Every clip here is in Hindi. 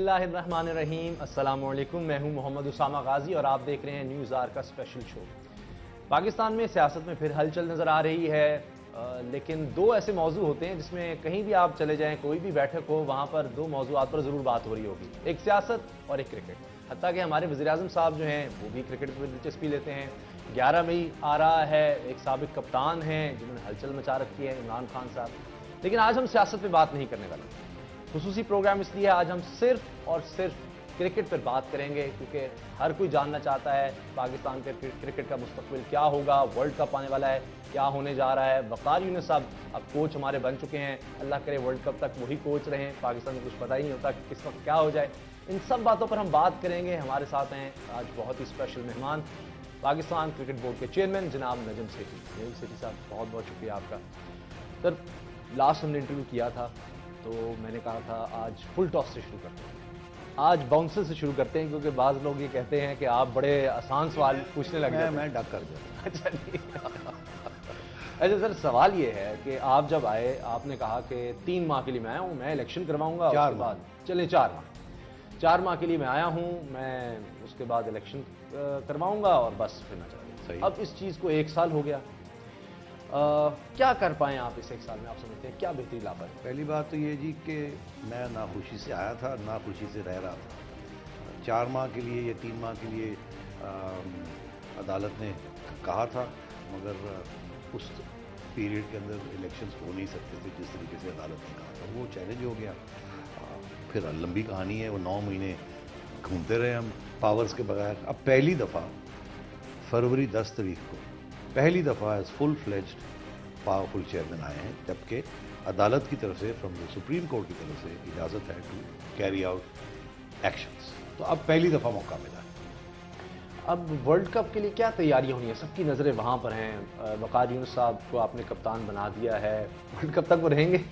बिस्मिल्लाहिर्रहमानिर्रहीम। अस्सलामु अलैकुम। मैं हूं मोहम्मद उसामा गाजी और आप देख रहे हैं न्यूज़ आर का स्पेशल शो। पाकिस्तान में सियासत में फिर हलचल नज़र आ रही है, लेकिन दो ऐसे मौजू होते हैं जिसमें कहीं भी आप चले जाएं, कोई भी बैठक हो, वहां पर दो मौजूआत पर ज़रूर बात हो रही होगी, एक सियासत और एक क्रिकेट। हत्ता कि हमारे वज़ीर-ए-आज़म साहब जो हैं वो भी क्रिकेट में दिलचस्पी लेते हैं। 11 मई आ रहा है, एक साबिक कप्तान हैं जिन्होंने हलचल मचा रखी है, इमरान खान साहब। लेकिन आज हम सियासत पर बात नहीं करने वाले। खुसूसी प्रोग्राम इसलिए आज हम सिर्फ और सिर्फ क्रिकेट पर बात करेंगे, क्योंकि हर कोई जानना चाहता है पाकिस्तान के क्रिकेट का मुस्तकबिल क्या होगा। वर्ल्ड कप आने वाला है, क्या होने जा रहा है। वक़ार यूनुस साहब अब कोच हमारे बन चुके हैं, अल्लाह करे वर्ल्ड कप तक वही कोच रहें। पाकिस्तान में कुछ पता ही नहीं होता कि किस वक्त क्या हो जाए। इन सब बातों पर हम बात करेंगे। हमारे साथ हैं आज बहुत ही स्पेशल मेहमान, पाकिस्तान क्रिकेट बोर्ड के चेयरमैन जनाब नजम सेठी। नजम सेठी साहब, बहुत बहुत शुक्रिया आपका। सर, लास्ट हमने इंटरव्यू किया था तो मैंने कहा था आज फुल टॉस से शुरू करते हैं, आज बाउंसर से शुरू करते हैं, क्योंकि बाज़ लोग ये कहते हैं कि आप बड़े आसान सवाल पूछने लगे। मैं डक कर गया। अच्छा नहीं। अच्छा सर, सवाल ये है कि आप जब आए आपने कहा कि 3 माह के लिए मैं आया हूँ, मैं इलेक्शन करवाऊंगा, 4 उसके बाद चले 4 माह के लिए मैं आया हूँ, मैं उसके बाद इलेक्शन करवाऊंगा और बस फिर मैं चला। अब इस चीज़ को 1 साल हो गया, क्या कर पाए आप इस 1 साल में? आप समझते हैं क्या बेहतरी ला पाए? पहली बात तो ये जी कि मैं ना खुशी से आया था ना खुशी से रह रहा था। 4 माह के लिए या 3 माह के लिए अदालत ने कहा था, मगर उस पीरियड के अंदर इलेक्शंस हो नहीं सकते थे जिस तरीके से अदालत ने कहा था। वो चैलेंज हो गया। फिर लंबी कहानी है, वो 9 महीने घूमते रहे हम पावर्स के बगैर। अब पहली दफ़ा फरवरी 10 तारीख को पहली दफ़ा as full fledged powerful chairman आए हैं, जबकि अदालत की तरफ से, फ्रॉम द सुप्रीम कोर्ट की तरफ से इजाज़त है टू कैरी आउट एक्शंस। तो अब पहली दफ़ा मौका मिला है। अब वर्ल्ड कप के लिए क्या तैयारियां होनी है? सबकी नज़रें वहाँ पर हैं। वक़ार यूनुस साहब को आपने कप्तान बना दिया है, वर्ल्ड कप तक वो रहेंगे?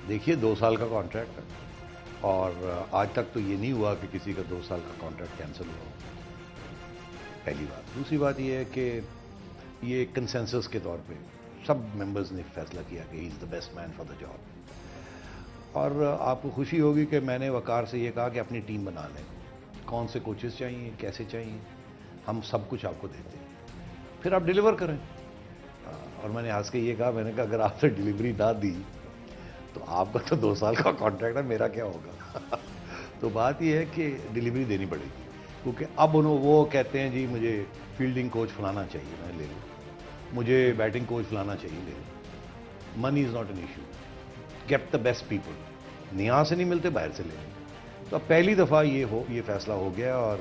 देखिए, 2 साल का कॉन्ट्रैक्ट है और आज तक तो ये नहीं हुआ कि किसी का 2 साल का कॉन्ट्रैक्ट कैंसिल हुआ। पहली बात। दूसरी बात ये है कि ये कंसेंसस के तौर पे सब मेंबर्स ने फैसला किया कि he is the best man for the job. और आपको खुशी होगी कि मैंने वक़ार से ये कहा कि अपनी टीम बना लें, कौन से कोचेस चाहिए, कैसे चाहिए, हम सब कुछ आपको देते हैं, फिर आप डिलीवर करें। और मैंने हंस के ये कहा, मैंने कहा अगर आपने डिलीवरी ना दी तो आपका तो 2 साल का कॉन्ट्रैक्ट है, मेरा क्या होगा? तो बात यह है कि डिलीवरी देनी पड़ेगी, क्योंकि अब वो कहते हैं जी मुझे फील्डिंग कोच फलाना चाहिए, मैं ले लूँ, मुझे बैटिंग कोच फलाना चाहिए, ले लूँ। Money is not an issue, get the best people. यहाँ से नहीं मिलते, बाहर से ले लें। तो अब पहली दफ़ा ये फैसला हो गया और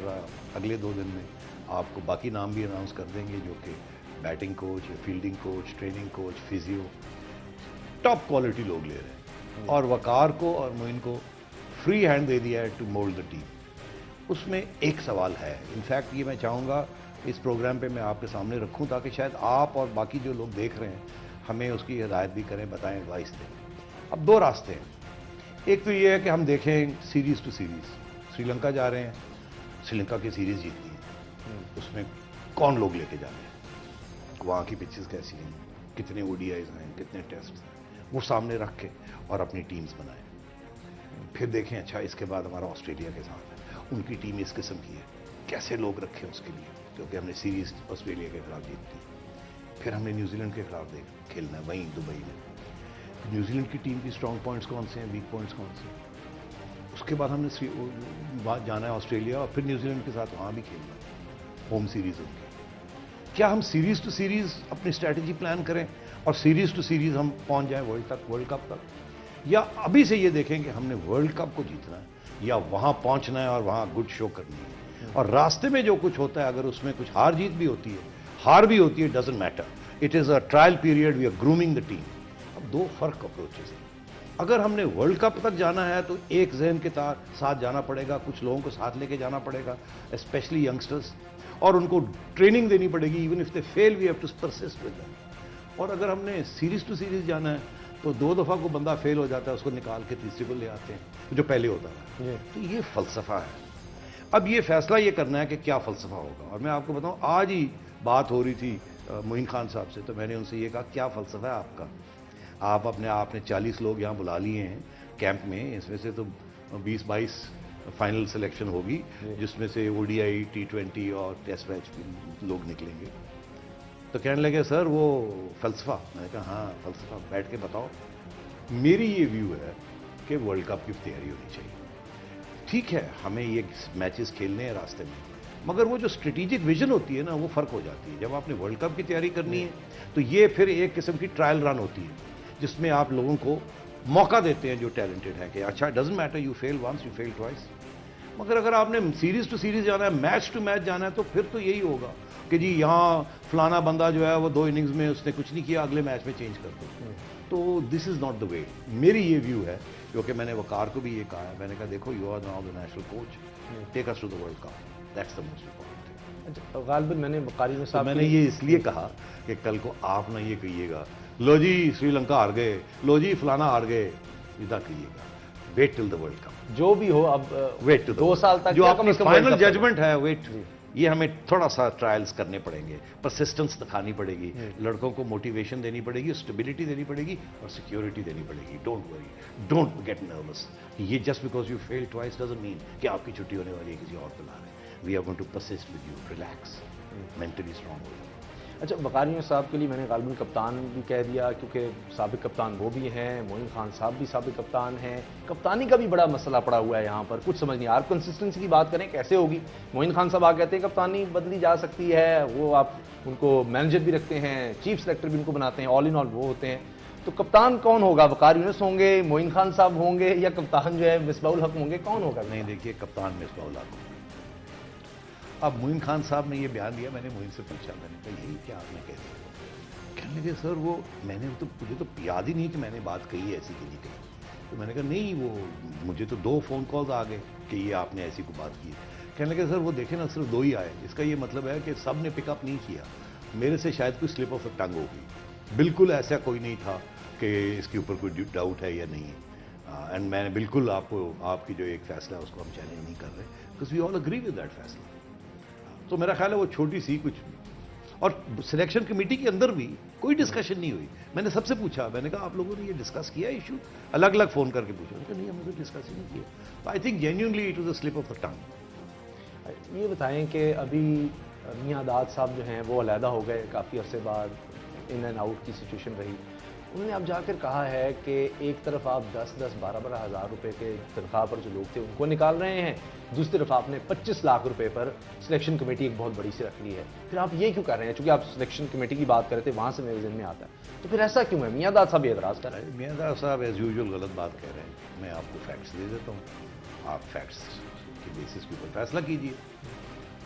अगले 2 दिन में आपको बाकी नाम भी अनाउंस कर देंगे, जो कि batting coach, fielding coach, training coach, physio, top quality लोग ले रहे हैं। और वक़ार को और मोइन को फ्री हैंड दे दिया है टू मोल्ड द टीम। उसमें एक सवाल है, इनफैक्ट ये मैं चाहूँगा इस प्रोग्राम पे मैं आपके सामने रखूं, ताकि शायद आप और बाकी जो लोग देख रहे हैं हमें उसकी हिदायत भी करें, बताएं, एडवाइस दें। अब 2 रास्ते हैं। एक तो ये है कि हम देखें सीरीज़ टू सीरीज़, श्रीलंका जा रहे हैं, श्रीलंका की सीरीज़ जीतनी है, उसमें कौन लोग लेके जा रहे हैं, वहाँ की पिचेस कैसी हैं, कितने ODIs हैं, कितने टेस्ट हैं, वो सामने रख के और अपनी टीम्स बनाएं। फिर देखें अच्छा इसके बाद हमारा ऑस्ट्रेलिया के साथ है, उनकी टीम इस किस्म की है, कैसे लोग रखें उसके लिए, क्योंकि हमने सीरीज़ ऑस्ट्रेलिया के खिलाफ जीती। फिर हमने न्यूजीलैंड के खिलाफ खेलना है वहीं दुबई में। न्यूजीलैंड की टीम की स्ट्रॉन्ग पॉइंट्स कौन से हैं, वीक पॉइंट्स कौन से हैं। उसके बाद हमने जाना है ऑस्ट्रेलिया और फिर न्यूजीलैंड के साथ वहाँ भी खेलना है, होम सीरीज़ उनकी। क्या हम सीरीज़ टू सीरीज़ अपनी स्ट्रैटेजी प्लान करें और सीरीज़ टू सीरीज़ हम पहुँच जाएँ वर्ल्ड कप तक, या अभी से ये देखें कि हमने वर्ल्ड कप को जीतना है या वहाँ पहुँचना है और वहाँ गुड शो करनी है, और रास्ते में जो कुछ होता है अगर उसमें कुछ हार जीत भी होती है, हार भी होती है, doesn't matter, it is a trial period, we are grooming the team. अब 2 फर्क अप्रोचेस हैं। अगर हमने वर्ल्ड कप तक जाना है तो एक जहन के साथ जाना पड़ेगा, कुछ लोगों को साथ लेके जाना पड़ेगा, स्पेशली यंगस्टर्स, और उनको ट्रेनिंग देनी पड़ेगी, even if they fail we have to persist with them. और अगर हमने सीरीज टू सीरीज जाना है तो 2 दफ़ा को बंदा फेल हो जाता है, उसको निकाल के तीसरी को ले आते हैं, जो पहले होता था। तो ये फलसफा है। अब ये फैसला ये करना है कि क्या फ़लसफ़ा होगा। और मैं आपको बताऊं, आज ही बात हो रही थी मोइन खान साहब से, तो मैंने उनसे ये कहा क्या फ़लसफ़ा है आपका? आपने 40 लोग यहाँ बुला लिए हैं कैंप में, इसमें से तो 20-22 फाइनल सिलेक्शन होगी जिसमें से ओडीआई, T20 और टेस्ट मैच भी लोग निकलेंगे। तो कहने लगे सर वो फलसफा। मैंने कहा हाँ फलसफा, बैठ के बताओ। मेरी ये व्यू है कि वर्ल्ड कप की तैयारी होनी चाहिए। ठीक है हमें ये मैचेस खेलने हैं रास्ते में, मगर वो जो स्ट्रेटेजिक विजन होती है ना वो फर्क हो जाती है। जब आपने वर्ल्ड कप की तैयारी करनी है तो ये फिर एक किस्म की ट्रायल रन होती है जिसमें आप लोगों को मौका देते हैं जो टैलेंटेड है कि अच्छा doesn't matter you fail once you fail twice. मगर अगर आपने सीरीज टू सीरीज जाना है, मैच टू मैच जाना है, तो फिर तो यही होगा कि जी यहाँ फलाना बंदा जो है वो 2 इनिंग्स में उसने कुछ नहीं किया, अगले मैच में चेंज कर दो। तो this is not the way. मेरी ये व्यू है, क्योंकि मैंने वकार को भी ये कहा है, मैंने कहा देखो you are now the national coach, take us to the world cup, that's the most important thing. गालिबन मैंने वकारी में साहब मैंने ये इसलिए कहा कि कल को आप ना ये कहिएगा लो जी श्रीलंका हार गए, लो जी फलाना हार गए, इतना कहिएगा। Wait till the world Cup, जो भी हो। अब वेट टू 2 साल तक जो आपकी फाइनल World Cup जजमेंट है, वेट। ये हमें थोड़ा सा ट्रायल्स करने पड़ेंगे, परसिस्टेंस दिखानी पड़ेगी, लड़कों को मोटिवेशन देनी पड़ेगी, स्टेबिलिटी देनी पड़ेगी और सिक्योरिटी देनी पड़ेगी। Don't worry, don't get nervous. ये just because you fail twice doesn't mean कि आपकी छुट्टी होने वाली है किसी और पे ला रहे हैं। We are going to persist with you, relax, mentally strong हो जाओ। अच्छा, वकारियों साहब के लिए मैंने गालिबन कप्तान भी कह दिया, क्योंकि साबिक कप्तान वो भी हैं, मोइन खान साहब भी साबिक कप्तान हैं। कप्तानी का भी बड़ा मसला पड़ा हुआ है यहाँ पर, कुछ समझ नहीं। आप कंसिस्टेंसी की बात करें कैसे होगी? मोइन खान साहब आप कहते हैं कप्तानी बदली जा सकती है, वो आप उनको मैनेजर भी रखते हैं, चीफ सेलेक्टर भी उनको बनाते हैं, ऑल इन ऑल वो होते हैं। तो कप्तान कौन होगा? वकार यूनुस होंगे, मोइन खान साहब होंगे, या कप्तान जो है मिसबाउल हक होंगे? कौन होगा? नहीं देखिए, कप्तान मिसबाउल हक। अब मोइन खान साहब ने ये बयान दिया, मैंने मोइन से पूछा, मैंने कहा यही क्या आपने कह दिया? कहने लगे सर वो मैंने तो मुझे तो याद ही नहीं कि मैंने बात कही है ऐसी की नहीं कही। तो मैंने कहा नहीं, वो मुझे तो 2 फ़ोन कॉल्स आ गए कि ये आपने ऐसी को बात की। कहने लगे सर वो देखे ना, सिर्फ 2 ही आए, इसका ये मतलब है कि सब ने पिकअप नहीं किया, मेरे से शायद कोई स्लिप ऑफ द टंग होगी। बिल्कुल ऐसा कोई नहीं था कि इसके ऊपर कोई डाउट है या नहीं। एंड मैंने बिल्कुल आपको आपकी जो एक फैसला है उसको हम चैलेंज नहीं कर रहे, because we all agree with that फैसला। तो मेरा ख्याल है वो छोटी सी कुछ, और सिलेक्शन कमेटी के अंदर भी कोई डिस्कशन नहीं हुई। मैंने सबसे पूछा, मैंने कहा आप लोगों ने ये डिस्कस किया इशू? अलग अलग फोन करके पूछा, मैंने कहा नहीं हमने तो डिस्कस ही नहीं किया। I think genuinely it was a slip of the tongue. ये बताएं कि अभी मियां दाद साहब जो हैं वो अलहदा हो गए, काफ़ी अरसे बाद इन एंड आउट की सिचुएशन रही। उन्होंने अब जाकर कहा है कि एक तरफ आप 10-10, 12-12 हज़ार रुपये के तनख्वाह पर जो लोग थे उनको निकाल रहे हैं, दूसरी तरफ आपने 25 लाख रुपए पर सिलेक्शन कमेटी एक बहुत बड़ी सी रख ली है। फिर आप ये क्यों कर रहे हैं? चूंकि आप सिलेक्शन कमेटी की बात कर रहे थे, वहाँ से मेरे जहन में आता है, तो फिर ऐसा क्यों है? मियां दाद साहब ये एतराज़ कर रहे हैं। मियां दाद साहब एज यूजुअल गलत बात कह रहे हैं। मैं आपको फैक्ट्स दे देता हूँ, आप फैक्ट्स के बेसिस के ऊपर फैसला कीजिए।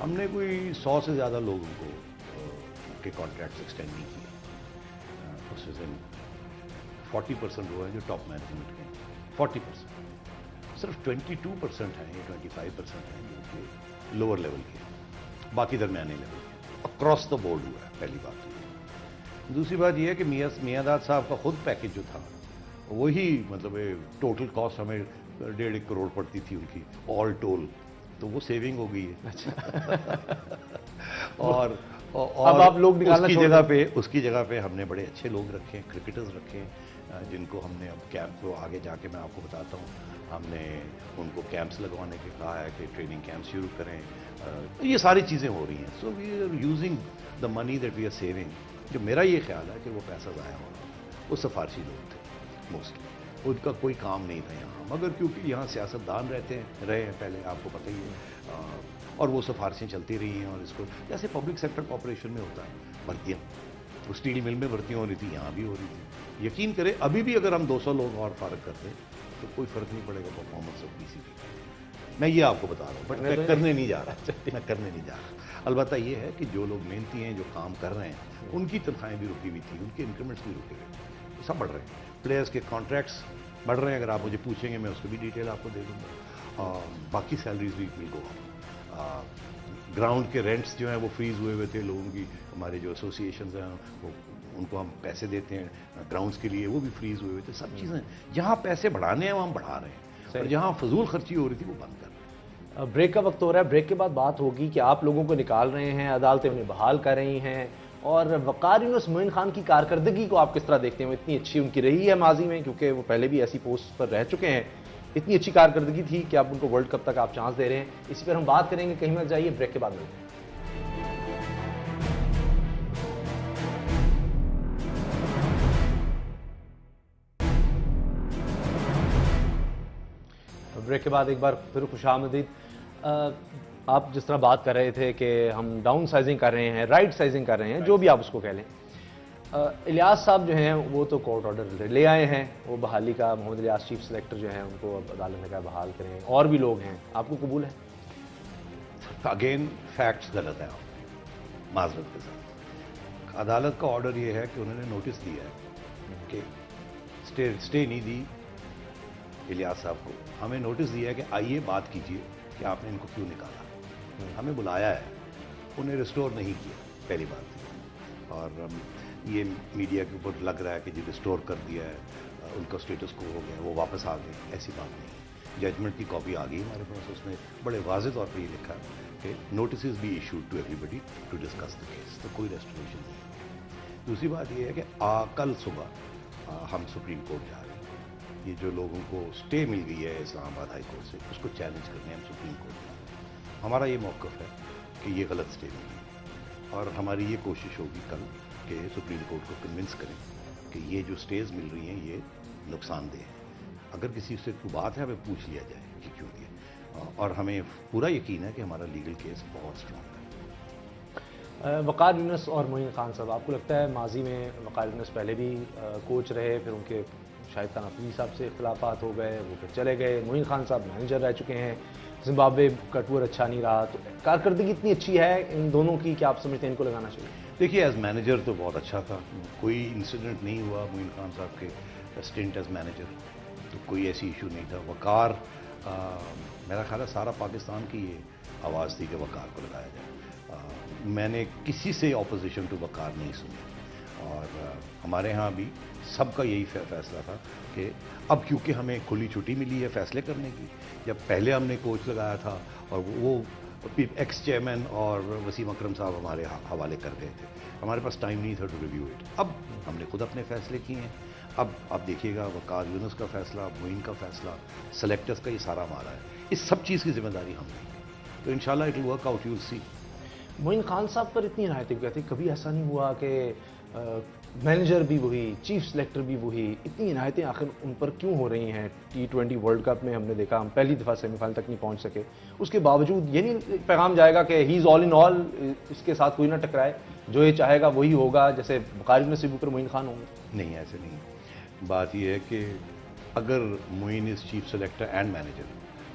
हमने कोई 100 से ज़्यादा लोगों को के कॉन्ट्रैक्ट्स एक्सटेंड नहीं किए। उसमें 40% वो है जो टॉप मैनेजमेंट के, 40%। सिर्फ 22% हैं या 25% हैं जो कि लोअर लेवल के, बाकी दरमियाने लेवल के। अक्रॉस द बोर्ड हुआ है, पहली बात तो। दूसरी बात यह है कि मियां दाद साहब का खुद पैकेज जो था वही, मतलब टोटल कॉस्ट हमें 1.5 करोड़ पड़ती थी उनकी, ऑल टोल, तो वो सेविंग हो गई है। अच्छा। और अब आप लोग निकालना उसकी जगह पे हमने बड़े अच्छे लोग रखे हैं, क्रिकेटर्स रखे हैं, जिनको हमने अब कैंप को आगे जाके मैं आपको बताता हूँ, हमने उनको कैंप्स लगवाने के कहा है कि ट्रेनिंग कैंप शुरू करें। ये सारी चीज़ें हो रही हैं। So we are using the money that we are saving. जो मेरा ये ख्याल है कि वो पैसा ज़ाया हो रहा, वो सिफारशी लोग थे मोस्टली, उनका कोई काम नहीं था यहाँ, मगर क्योंकि यहाँ सियासतदान रहे हैं पहले, आपको पता ही है, और वो सिफारशें चलती रही हैं। और इसको जैसे पब्लिक सेक्टर कॉर्पोरेशन में होता है, भर्तियाँ, वो स्टील मिल में भर्तियाँ हो रही थी, यहाँ भी हो रही थी। यकीन करें अभी भी अगर हम 200 लोग और फारग करते तो कोई फ़र्क नहीं पड़ेगा परफॉर्मेंस ऑफ पीसीबी। मैं ये आपको बता रहा हूँ, बट मैं करने नहीं जा रहा, मैं करने नहीं जा रहा। अलबत्ता ये है कि जो लोग मेहनती हैं, जो काम कर रहे हैं, उनकी तनख्वाहें भी रुकी हुई थी, उनके इंक्रीमेंट्स भी रुके हुए, सब बढ़ रहे हैं। प्लेयर्स के कॉन्ट्रैक्ट्स बढ़ रहे हैं, अगर आप मुझे पूछेंगे मैं उसको भी डिटेल आपको दे दूँगा। बाकी सैलरीज भी विल गो अप। ग्राउंड के रेंट्स जो हैं वो फ्रीज हुए थे लोगों की, हमारे जो एसोसिएशन हैं वो उनको हम पैसे देते हैं ग्राउंड्स के लिए, वो भी फ्रीज हुए थे। सब चीज़ें जहाँ पैसे बढ़ाने हैं वो हम बढ़ा रहे हैं, और जहाँ फजूल खर्ची हो रही थी वो बंद कर रहे हैं। ब्रेक का वक्त हो रहा है, ब्रेक के बाद बात होगी कि आप लोगों को निकाल रहे हैं, अदालतें उन्हें बहाल कर रही हैं, और वकार यूनुस मोइन खान की कारकर्दगी को आप किस तरह देखते हैं? वो इतनी अच्छी उनकी रही है माजी में, क्योंकि वो पहले भी ऐसी पोस्ट पर रह चुके हैं, इतनी अच्छी कारकर्दगी थी कि अब उनको वर्ल्ड कप तक आप चांस दे रहे हैं। इसी पर हम बात करेंगे, कहीं मत जाइए, ब्रेक के बाद मिलते हैं। ब्रेक के बाद एक बार फिर खुशामदीद। आप जिस तरह बात कर रहे थे कि हम डाउन साइजिंग कर रहे हैं, राइट साइजिंग कर रहे हैं, जो भी आप उसको कह लें, इलियास साहब जो हैं वो तो कोर्ट ऑर्डर ले आए हैं, वो बहाली का, मोहम्मद इलियास चीफ सेलेक्टर जो हैं उनको अब अदालत ने कहा बहाल करें, और भी लोग हैं, आपको कबूल है? अगेन फैक्ट्स गलत हैं, माजरत के साथ। अदालत का ऑर्डर ये है कि उन्होंने नोटिस दिया है कि स्टे नहीं दी इलियास साहब को, हमें नोटिस दिया है कि आइए बात कीजिए कि आपने इनको क्यों निकाला। हमें बुलाया है, उन्हें रिस्टोर नहीं किया, पहली बात। और ये मीडिया के ऊपर लग रहा है कि जी रिस्टोर कर दिया है, उनका स्टेटस को हो गया, वो वापस आ गए, ऐसी बात नहीं। जजमेंट की कॉपी आ गई हमारे पास, उसमें बड़े वाज़ेह तौर पर ये लिखा है कि notice be issued to everybody to discuss the case, तो कोई रेस्टोरेशन नहीं। दूसरी बात ये है कि कल सुबह हम सुप्रीम कोर्ट जा रहे हैं। ये जो लोगों को स्टे मिल गई है इस्लामाबाद हाई कोर्ट से, उसको चैलेंज करने हम सुप्रीम कोर्ट जा रहे हैं। हमारा ये मौक़िफ़ है कि ये गलत स्टे मिली और हमारी ये कोशिश होगी कल कि सुप्रीम कोर्ट को कन्विंस करें कि ये जो स्टेज मिल रही हैं ये नुकसानदेह है। अगर किसी से कोई बात है हमें पूछ लिया जाए कि क्यों दिए, और हमें पूरा यकीन है कि हमारा लीगल केस बहुत स्ट्रॉन्ग है। वक़ार यूनुस और मोइन खान साहब, आपको लगता है माजी में वक़ार यूनुस पहले भी कोच रहे, फिर उनके शाहिद खान अफरीदी साहब से इख्तिलाफात हो गए, वो फिर चले गए, मोइन खान साहब मैनेजर रह चुके हैं, जिम्बाब्वे का टूर अच्छा नहीं रहा, तो कारकर्दगी इतनी अच्छी है इन दोनों की कि आप समझते हैं इनको लगाना चाहिए? देखिए, एज मैनेजर तो बहुत अच्छा था, कोई इंसिडेंट नहीं हुआ मोइन खान साहब के स्टिंट एज मैनेजर, तो कोई ऐसी इशू नहीं था। वक़ार मेरा ख्याल है सारा पाकिस्तान की ये आवाज़ थी कि वक़ार को लगाया जाए। मैंने किसी से ऑपोजिशन टू वक़ार नहीं सुनी, और हमारे यहाँ भी सबका यही फैसला था कि अब क्योंकि हमें खुली छुट्टी मिली है फैसले करने की, जब पहले हमने कोच लगाया था और वो एक्स चेयरमैन और वसीम अकरम साहब हमारे हवाले कर गए थे, हमारे पास टाइम नहीं था टू रिव्यू इट। अब हमने खुद अपने फैसले किए हैं। अब आप देखिएगा वक़ार यूनुस का फैसला, मोइन का फैसला, सेलेक्टर्स का, ये सारा हमारा है। इस सब चीज़ की जिम्मेदारी हम लेंगे, तो इंशाल्लाह it will work out, you will see. Moin Khan साहब पर इतनी इनायतें कहती, कभी ऐसा नहीं हुआ कि मैनेजर भी वही, चीफ सेलेक्टर भी वही, इतनी इनायतें आखिर उन पर क्यों हो रही हैं? T20 वर्ल्ड कप में हमने देखा हम पहली दफ़ा सेमीफाइनल तक नहीं पहुंच सके, उसके बावजूद ये नहीं पैगाम जाएगा कि he is all in all, इसके साथ कोई ना टकराए, जो ये चाहेगा वही होगा, जैसे वक़ार यूनुस से ऊपर मोइन खान होंगे? नहीं, ऐसे नहीं। बात यह है कि अगर Moin is chief selector and manager,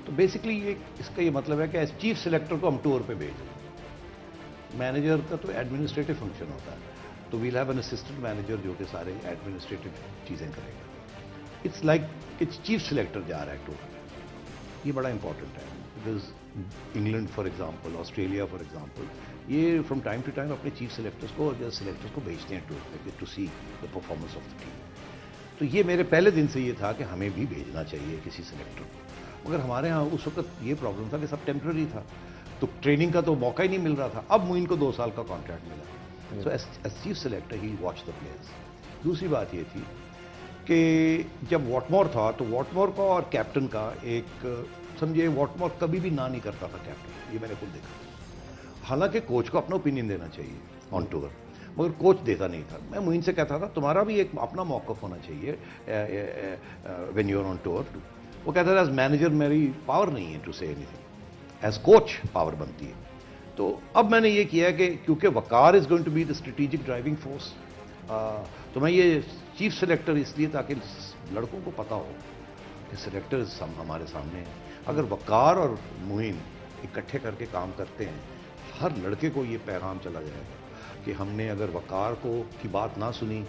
तो बेसिकली ये इसका ये मतलब है कि एज चीफ सेलेक्टर को हम टूर पे भेज रहे हैं। मैनेजर का तो एडमिनिस्ट्रेटिव फंक्शन होता है, तो we'll have an assistant manager जो कि सारे एडमिनिस्ट्रेटिव चीज़ें करेगा। It's like it's chief selector जा रहा है टूर पे, ये बड़ा इंपॉर्टेंट है। Because England for example, Australia for example, ये फ्रॉम टाइम टू टाइम अपने चीफ सेलेक्टर्स को और सेलेक्टर्स को भेजते हैं टूर पे to see the performance of the team. तो ये मेरे पहले दिन से ये था कि हमें भी भेजना चाहिए किसी सेलेक्टर को, मगर हमारे यहाँ उस वक्त ये प्रॉब्लम था कि सब टेम्प्रेरी था, तो ट्रेनिंग का तो मौका ही नहीं मिल रहा था। अब मोइन को 2 साल का कॉन्ट्रैक्ट मिला, so as chief selector he watch the players. दूसरी बात ये थी कि जब वॉटमोर था तो वॉटमोर का और कैप्टन का एक, समझिए वॉटमोर कभी भी ना नहीं करता था कैप्टन, ये मैंने खुद देखा। हालांकि कोच को अपना ओपिनियन देना चाहिए ऑन टूर, मगर कोच देता नहीं था। मैं मोइन से कहता था तुम्हारा भी एक अपना मौक़िफ़ होना चाहिए when you are on tour. वो कहता था एज मैनेजर मेरी पावर नहीं है to say anything, as coach power बनती है। तो अब मैंने ये किया है कि क्योंकि Waqar is going to be the strategic driving force, तो मैं ये चीफ सेलेक्टर इसलिए ताकि लड़कों को पता हो कि सेलेक्टर्स हमारे सामने हैं। अगर वक़ार और मोइन इकट्ठे करके काम करते हैं, हर लड़के को ये पैगाम चला जाएगा कि हमने अगर वक़ार को की बात ना सुनी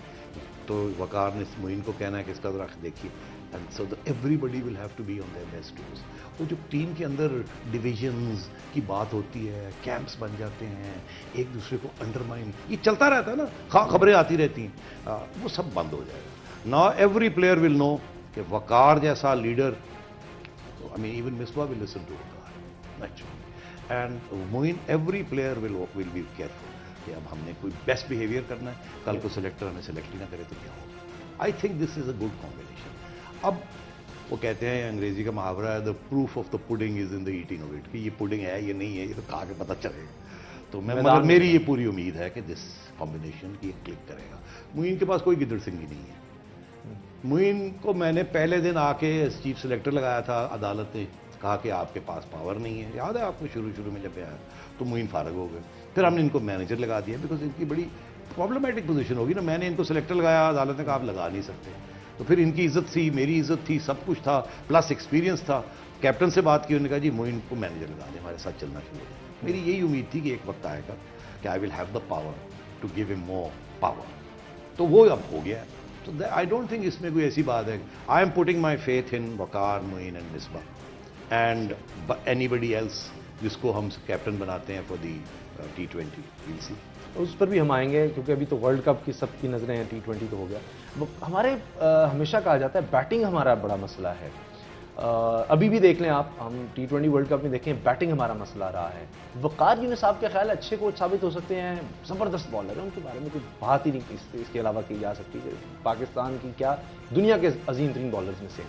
तो वक़ार ने मोइन को कहना है कि इसका ज़रा देखिए, and so everybody will have to be on their best tours. वो जो टीम के अंदर डिविजन्स की बात होती है, कैंप्स बन जाते हैं, एक दूसरे को अंडरमाइन, ये चलता रहता है ना, खबरें आती रहती हैं, वो सब बंद हो जाएगा। Now every player will know कि वक़ार जैसा leader, I mean even Misbah will listen to Waqar naturally, and Moin, every player will be careful कि अब हमने कोई बेस्ट बिहेवियर करना है, कल को सेलेक्टर हमें सेलेक्ट ही ना करे तो क्या होगा। I think this is a good combination. अब वो कहते हैं अंग्रेजी का मुहावरा है, the proof of the pudding is in the eating of it, कि ये पुडिंग है ये नहीं है ये तो खा के पता चलेगा। तो मैं मगर मेरी ये पूरी उम्मीद है कि दिस कॉम्बिनेशन की क्लिक करेगा। मुइन के पास कोई गिद्दड़ सिंगी नहीं है। मुइन को मैंने पहले दिन आके चीफ सेलेक्टर लगाया था, अदालत ने कहा कि आपके पास पावर नहीं है, याद है आपको शुरू में जब आया तो मुइन फारग हो गए। फिर हमने इनको मैनेजर लगा दिया, बिकॉज इनकी बड़ी प्रॉब्लमेटिक पोजीशन होगी ना। मैंने इनको सेलेक्टर लगाया, अदालत ने कहा आप लगा नहीं सकते। तो फिर इनकी इज्जत थी, मेरी इज्जत थी, सब कुछ था, प्लस एक्सपीरियंस था। कैप्टन से बात की, उन्होंने कहा जी मोइन को मैनेजर लगा दें, हमारे साथ चलना शुरू हो। मेरी यही उम्मीद थी कि एक वक्त आएगा कि I will have the power to give him more power, तो वो अब हो गया। तो आई डोंट थिंक इसमें कोई ऐसी बात है। I am putting my faith in Waqar, Moin and Misbah and anybody else जिसको हम कैप्टन बनाते हैं for the T20, we'll see। उस पर भी हम आएंगे, क्योंकि अभी तो वर्ल्ड कप की सबकी नज़रें हैं, T20 तो हो गया। हमारे हमेशा कहा जाता है बैटिंग हमारा बड़ा मसला है। अभी भी देख लें आप, हम T20 वर्ल्ड कप में देखें, बैटिंग हमारा मसला रहा है। वकार यूनिस साहब के ख्याल अच्छे कोच साबित हो सकते हैं, ज़बरदस्त बॉलर है, उनके बारे में कोई बात ही नहीं इसके अलावा की जा सकती है। पाकिस्तान की क्या दुनिया के अजीम तरीन बॉलर्स में से,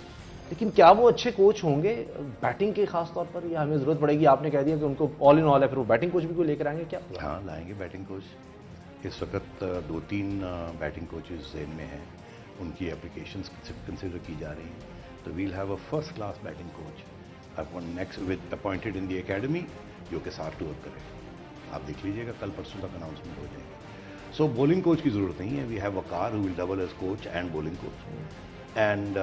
लेकिन क्या वो अच्छे कोच होंगे बैटिंग के खास तौर पर, या हमें ज़रूरत पड़ेगी? आपने कह दिया कि उनको ऑल इन ऑल है, फिर वो बैटिंग कोच भी कोई लेकर आएंगे क्या? हाँ, लाएंगे बैटिंग कोच। इस वक्त 2-3 बैटिंग कोचेस जेन में हैं, उनकी एप्लीकेशंस कंसिडर की जा रही हैं। तो we'll have a first class batting coach next with appointed in the academy, जो के साथ टूर करे। आप देख लीजिएगा, कल परसों तक अनाउंसमेंट हो जाएगा। सो बॉलिंग कोच की ज़रूरत नहीं है। We have Waqar who will double as coach and bowling coach, and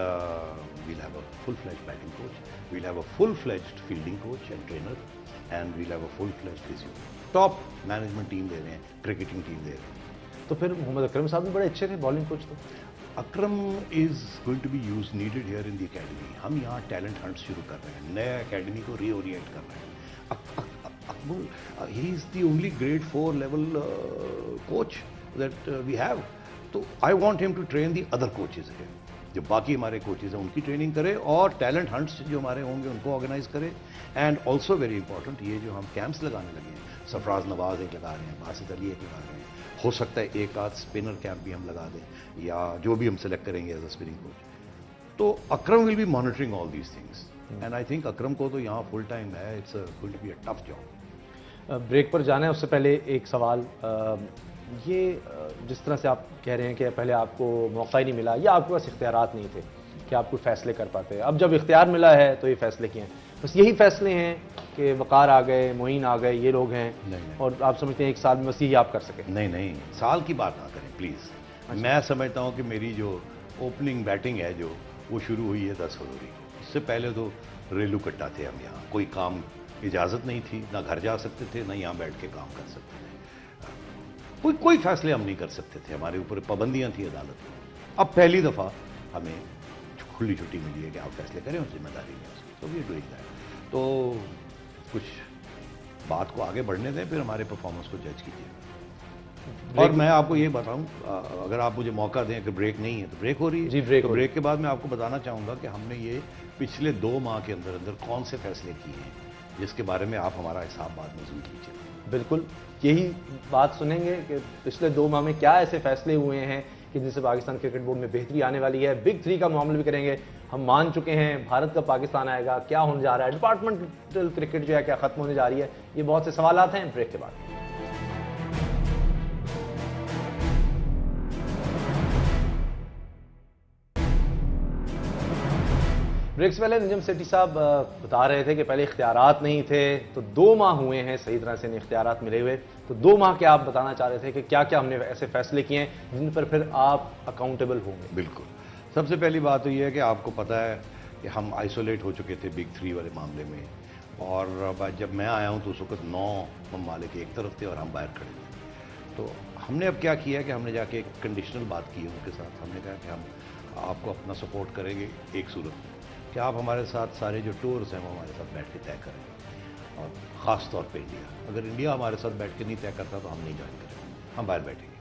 we'll have a full-fledged batting coach, we'll have a full-fledged fielding coach and trainer, and we'll have a full-fledged physio। Top management team दे रहे हैं, क्रिकेटिंग टीम दे रहे हैं। तो फिर मोहम्मद अकरम साहब भी बड़े अच्छे थे बॉलिंग कोच। तो Akram is going to be use needed here in the academy. हम यहाँ टैलेंट हंट शुरू कर रहे हैं, नया एकेडमी को रीओरिएंट कर रहे हैं। Akbar he is the only grade 4 level coach that we have. तो I want him to train the other coaches here. जो बाकी हमारे कोचेज हैं उनकी ट्रेनिंग करे, और टैलेंट हंट्स जो हमारे होंगे उनको ऑर्गेनाइज करे। एंड ऑल्सो वेरी इंपॉर्टेंट, ये जो हम कैंप्स लगाने लगे हैं, सरफराज नवाज एक लगा रहे हैं, बासित अली एक लगा रहे हैं, हो सकता है एक आध स्पिनर कैंप भी हम लगा दें, या जो भी हम सेलेक्ट करेंगे एज अ स्पिनिंग कोच। तो Akram will be monitoring all these things, and I think Akram को तो यहाँ फुल टाइम है। It's going to be a tough job. Break पर जाना है उससे पहले एक सवाल, ये जिस तरह से आप कह रहे हैं कि पहले आपको मौका ही नहीं मिला, या आपके पास इख्तियारात नहीं थे कि आप कोई फैसले कर पाते, अब जब इख्तियार मिला है तो ये फैसले किए हैं, बस यही फैसले हैं कि वकार आ गए, मोइन आ गए, ये लोग हैं, नहीं। और आप समझते हैं एक साल में बस यही आप कर सकें? नहीं, साल की बात ना करें प्लीज़। अच्छा। मैं समझता हूँ कि मेरी जो ओपनिंग बैटिंग है जो वो शुरू हुई है 10 फरवरी को। इससे पहले तो रेलू कट्टा थे हम यहाँ, कोई काम इजाज़त नहीं थी, ना घर जा सकते थे, ना यहाँ बैठ के काम कर सकते थे, कोई फैसले हम नहीं कर सकते थे, हमारे ऊपर पाबंदियां थी अदालत में। अब पहली दफ़ा हमें खुली छुट्टी मिली है कि आप फैसले करें और जिम्मेदारी लें उसकी, तो वी डूइंग दैट। तो कुछ बात को आगे बढ़ने दें, फिर हमारे परफॉर्मेंस को जज कीजिए। और मैं आपको ये बताऊं, अगर आप मुझे मौका दें कि ब्रेक नहीं है तो ब्रेक हो रही है जी, ब्रेक के बाद मैं आपको बताना चाहूँगा कि हमने ये पिछले 2 माह के अंदर अंदर कौन से फैसले किए हैं, जिसके बारे में आप हमारा हिसाब बाद में जरूर लीजिए। बिल्कुल यही बात सुनेंगे कि पिछले 2 माह में क्या ऐसे फैसले हुए हैं कि जिनसे पाकिस्तान क्रिकेट बोर्ड में बेहतरी आने वाली है। बिग 3 का मामला भी करेंगे। हम मान चुके हैं भारत का पाकिस्तान आएगा, क्या होने जा रहा है, डिपार्टमेंटल क्रिकेट जो है क्या खत्म होने जा रही है, ये बहुत से सवालात हैं। ब्रेक के बाद ब्रेक से पहले निजम सेठी साहब बता रहे थे कि पहले इख्तियारात नहीं थे, तो 2 माह हुए हैं सही तरह से नहीं इख्तियारात मिले हुए। तो 2 माह के आप बताना चाह रहे थे कि क्या क्या हमने ऐसे फैसले किए हैं जिन पर फिर आप अकाउंटेबल होंगे? बिल्कुल। सबसे पहली बात तो ये है कि आपको पता है कि हम आइसोलेट हो चुके थे बिग 3 वाले मामले में, और जब मैं आया हूँ तो उस वक्त 9 ममालिक एक तरफ थे और हम बाहर खड़े थे। तो हमने अब क्या किया कि हमने जाके एक कंडीशनल बात की उनके साथ। हमने कहा कि हम आपको अपना सपोर्ट करेंगे एक सूरत में कि आप हमारे साथ सारे जो टूर्स हैं वो हमारे साथ बैठ के तय करेंगे, और ख़ास तौर पे इंडिया। अगर इंडिया हमारे साथ बैठ के नहीं तय करता तो हम नहीं ज्वाइन करेंगे, हम बाहर बैठेंगे।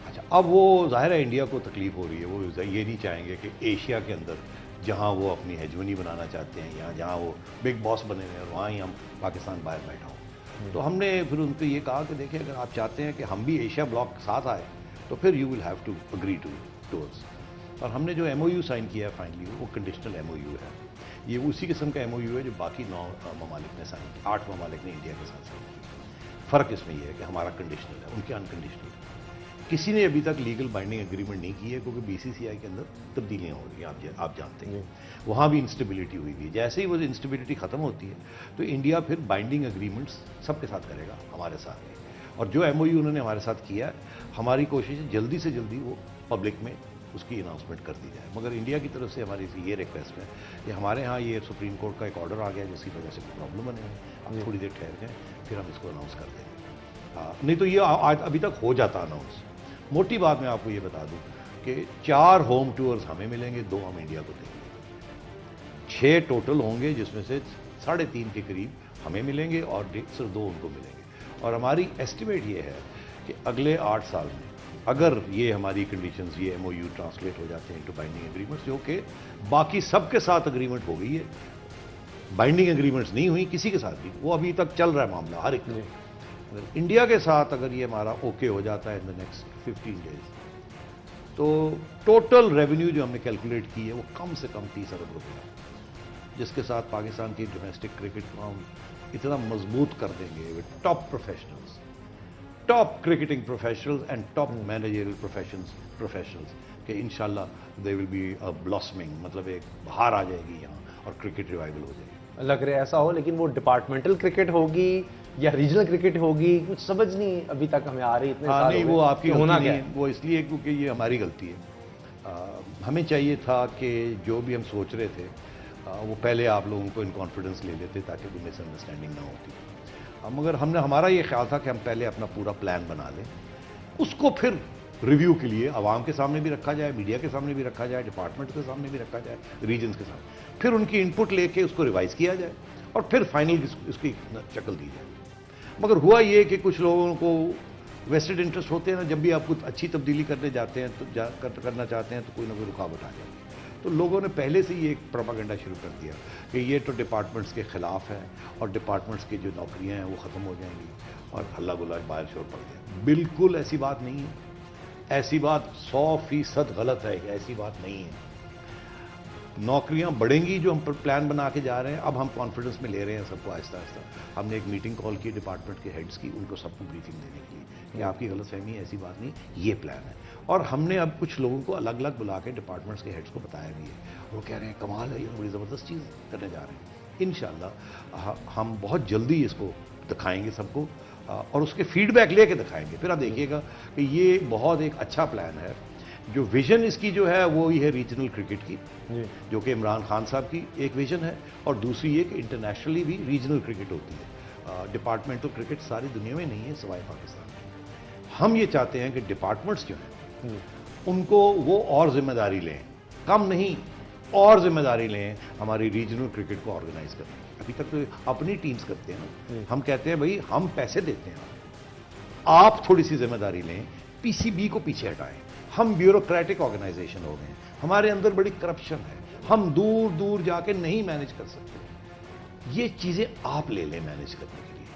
अच्छा, अब वो जाहिर है इंडिया को तकलीफ हो रही है, वो ये नहीं चाहेंगे कि एशिया के अंदर जहाँ वो अपनी हेजमनी बनाना चाहते हैं या जहाँ वो बिग बॉस बने हुए हैं वहाँ ही हम पाकिस्तान बाहर बैठा हो। तो हमने फिर उनको ये कहा कि देखिए, अगर आप चाहते हैं कि हम भी एशिया ब्लॉक के साथ आए तो फिर you will have to agree to tours. और हमने जो MOU साइन किया है फाइनली वो कंडीशनल MOU है। ये उसी किस्म का MOU है जो बाकी 9 ममालिक ने साइन किया, 8 ममालिक ने इंडिया के साथ साइन किया। फ़र्क इसमें यह है कि हमारा कंडीशनल है, उनके अनकंडीशनल है। किसी ने अभी तक लीगल बाइंडिंग एग्रीमेंट नहीं की है क्योंकि BCCI के अंदर तब्दीलियाँ हो रही हैं, आप जानते हैं। वहाँ भी इंस्टेबिलिटी हुई है। जैसे ही वो इंस्टेबिलिटी खत्म होती है तो इंडिया फिर बाइंडिंग एग्रीमेंट्स सबके साथ करेगा, हमारे साथ भी। और जो MOU उन्होंने हमारे साथ किया है, हमारी कोशिश है जल्दी से जल्दी वो पब्लिक में उसकी अनाउंसमेंट कर दी जाए। मगर इंडिया की तरफ से हमारी ये रिक्वेस्ट है कि हमारे यहाँ ये सुप्रीम कोर्ट का एक ऑर्डर आ गया जिसकी वजह से प्रॉब्लम बने हैं, अब थोड़ी देर ठहर जाए फिर हम इसको अनाउंस कर देंगे। नहीं तो ये आज अभी तक हो जाता अनाउंस। मोटी बात मैं आपको ये बता दूं कि 4 होम टूर्स हमें मिलेंगे, 2 हम इंडिया को देंगे। 6 टोटल होंगे जिसमें से 3.5 के करीब हमें मिलेंगे और सिर्फ 2 उनको मिलेंगे। और हमारी एस्टिमेट ये है कि अगले 8 साल में अगर ये हमारी कंडीशंस, ये MOU ट्रांसलेट हो जाते हैं इनटू बाइंडिंग एग्रीमेंट्स, जो कि बाकी सबके साथ एग्रीमेंट हो गई है, बाइंडिंग एग्रीमेंट्स नहीं हुई किसी के साथ भी, वो अभी तक चल रहा है मामला हर एक का। अगर इंडिया के साथ अगर ये हमारा ओके हो जाता है इन द नेक्स्ट 15 डेज, तो टोटल रेवेन्यू जो हमने कैलकुलेट की है वो कम से कम 30 अरब रुपये, जिसके साथ पाकिस्तान की डोमेस्टिक क्रिकेट को हम इतना मजबूत कर देंगे with top professionals, top cricketing professionals and top managerial professionals कि इंशाल्लाह they will be a blossoming, मतलब एक बहार आ जाएगी यहाँ और क्रिकेट रिवाइवल हो जाएगी। लग रहा है ऐसा हो, लेकिन वो डिपार्टमेंटल क्रिकेट होगी या रीजनल क्रिकेट होगी, कुछ समझ नहीं अभी तक हमें आ रही। इतने साल नहीं, वो आपकी होना नहीं, वो इसलिए क्योंकि ये हमारी गलती है। हमें चाहिए था कि जो भी हम सोच रहे थे वो पहले आप लोगों को इन कॉन्फिडेंस ले लेते ताकि कोई मिसअंडरस्टैंडिंग ना होती। मगर हमारा ये ख्याल था कि हम पहले अपना पूरा प्लान बना लें, उसको फिर रिव्यू के लिए आवाम के सामने भी रखा जाए, मीडिया के सामने भी रखा जाए, डिपार्टमेंट के सामने भी रखा जाए, रीजन्स के सामने, फिर उनकी इनपुट लेके उसको रिवाइज किया जाए और फिर फाइनल इसकी शक्ल दी जाए। मगर हुआ ये कि कुछ लोगों को वेस्टेड इंटरेस्ट होते हैं ना, जब भी आप कुछ अच्छी तब्दीली करने जाते हैं तो करना चाहते हैं तो कोई ना कोई रुकावट आ जाती है। तो लोगों ने पहले से ही एक प्रोपेगेंडा शुरू कर दिया कि ये तो डिपार्टमेंट्स के खिलाफ है और डिपार्टमेंट्स की जो नौकरियां हैं वो ख़त्म हो जाएंगी और हल्ला गुल्ला बाहर शोर पड़ जाए। बिल्कुल ऐसी बात नहीं है, ऐसी बात 100% गलत है, ऐसी बात नहीं है। नौकरियां बढ़ेंगी जो हम प्लान बना के जा रहे हैं। अब हम कॉन्फिडेंस में ले रहे हैं सबको आहिस्ता आहिस्ता। हमने एक मीटिंग कॉल की डिपार्टमेंट के हेड्स की, उनको सबको ब्रीफिंग देने के लिए कि आपकी गलतफहमी है, ऐसी बात नहीं, ये प्लान है। और हमने अब कुछ लोगों को अलग अलग बुला के डिपार्टमेंट्स के हेड्स को बताया भी है। वो कह रहे हैं कमाल है, ये बड़ी ज़बरदस्त चीज़ करने जा रहे हैं। इंशाल्लाह हम बहुत जल्दी इसको दिखाएंगे सबको और उसके फीडबैक लेके दिखाएंगे। फिर आप देखिएगा कि ये बहुत एक अच्छा प्लान है। जो विजन इसकी जो है वो ही है रीजनल क्रिकेट की, जो कि इमरान खान साहब की एक विजन है, और दूसरी ये कि इंटरनेशनली भी रीजनल क्रिकेट होती है। डिपार्टमेंटल क्रिकेट सारी दुनिया में नहीं है सिवाय पाकिस्तान के। हम ये चाहते हैं कि डिपार्टमेंट्स जो हैं उनको वो और जिम्मेदारी लें, कम नहीं और जिम्मेदारी लें हमारी रीजनल क्रिकेट को ऑर्गेनाइज करने। अभी तक तो अपनी टीम्स करते हैं ना, हम कहते हैं भाई हम पैसे देते हैं, आप थोड़ी सी जिम्मेदारी लें, PCB को पीछे हटाएं। हम ब्यूरोक्रेटिक ऑर्गेनाइजेशन हो गए, हमारे अंदर बड़ी करप्शन है, हम दूर दूर जाके नहीं मैनेज कर सकते। ये चीजें आप ले लें मैनेज करने के लिए।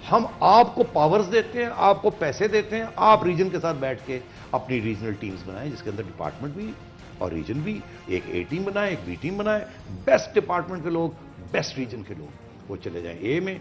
हम आपको पावर्स देते हैं, आपको पैसे देते हैं, आप रीजन के साथ बैठ के अपनी रीजनल टीम्स बनाएं जिसके अंदर डिपार्टमेंट भी और रीजन भी, एक A टीम बनाए, एक B टीम बनाए, बेस्ट डिपार्टमेंट के लोग, बेस्ट रीजन के लोग वो चले जाएं A में,